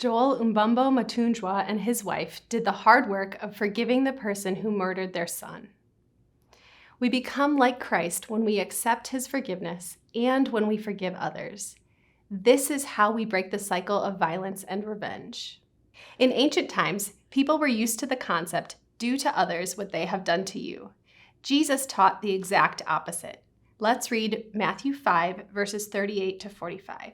Joel Umbumbo Matunjwa and his wife did the hard work of forgiving the person who murdered their son. We become like Christ when we accept his forgiveness and when we forgive others. This is how we break the cycle of violence and revenge. In ancient times, people were used to the concept, do to others what they have done to you. Jesus taught the exact opposite. Let's read Matthew 5, verses 38 to 45.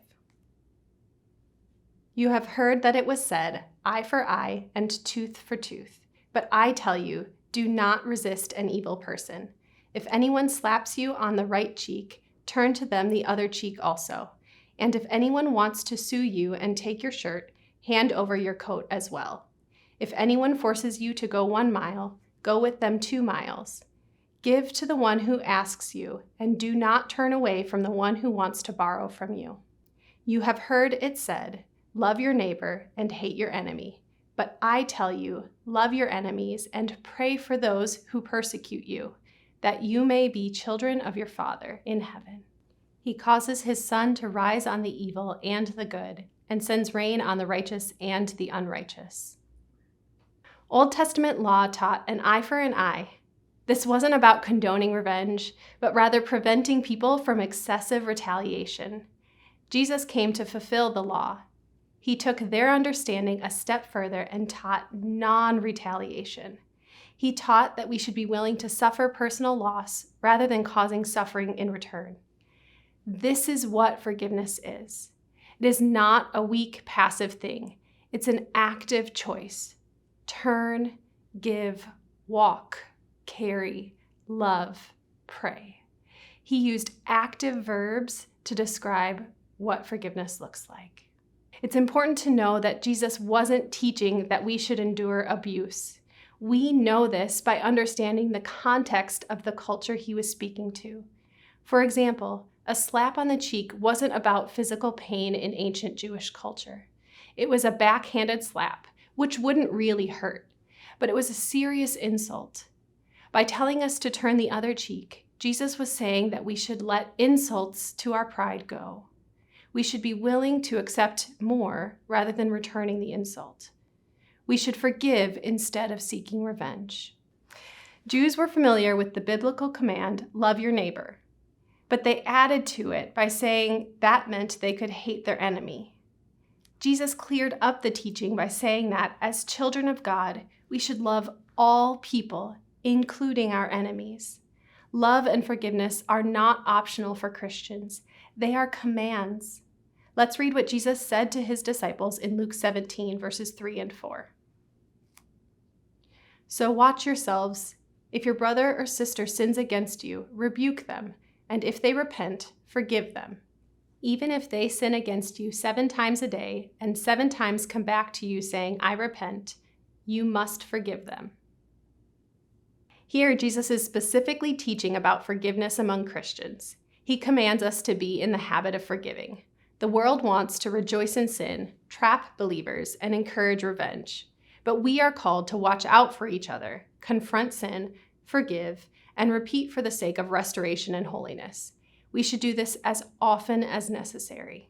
You have heard that it was said, eye for eye and tooth for tooth. But I tell you, do not resist an evil person. If anyone slaps you on the right cheek, turn to them the other cheek also. And if anyone wants to sue you and take your shirt, hand over your coat as well. If anyone forces you to go 1 mile, go with them 2 miles. Give to the one who asks you, and do not turn away from the one who wants to borrow from you. You have heard it said, love your neighbor and hate your enemy. But I tell you, love your enemies and pray for those who persecute you, that you may be children of your Father in heaven. He causes his sun to rise on the evil and the good, and sends rain on the righteous and the unrighteous. Old Testament law taught an eye for an eye. This wasn't about condoning revenge, but rather preventing people from excessive retaliation. Jesus came to fulfill the law. He took their understanding a step further and taught non-retaliation. He taught that we should be willing to suffer personal loss rather than causing suffering in return. This is what forgiveness is. It is not a weak, passive thing. It's an active choice. Turn, give, walk, carry, love, pray. He used active verbs to describe what forgiveness looks like. It's important to know that Jesus wasn't teaching that we should endure abuse. We know this by understanding the context of the culture he was speaking to. For example, a slap on the cheek wasn't about physical pain in ancient Jewish culture. It was a backhanded slap, which wouldn't really hurt, but it was a serious insult. By telling us to turn the other cheek, Jesus was saying that we should let insults to our pride go. We should be willing to accept more rather than returning the insult. We should forgive instead of seeking revenge. Jews were familiar with the biblical command, love your neighbor, but they added to it by saying that meant they could hate their enemy. Jesus cleared up the teaching by saying that as children of God, we should love all people, including our enemies. Love and forgiveness are not optional for Christians. They are commands. Let's read what Jesus said to his disciples in Luke 17, verses 3 and 4. So watch yourselves. If your brother or sister sins against you, rebuke them, and if they repent, forgive them. Even if they sin against you 7 times a day, and 7 times come back to you saying, I repent, you must forgive them. Here, Jesus is specifically teaching about forgiveness among Christians. He commands us to be in the habit of forgiving. The world wants to rejoice in sin, trap believers, and encourage revenge. But we are called to watch out for each other, confront sin, forgive, and repeat for the sake of restoration and holiness. We should do this as often as necessary.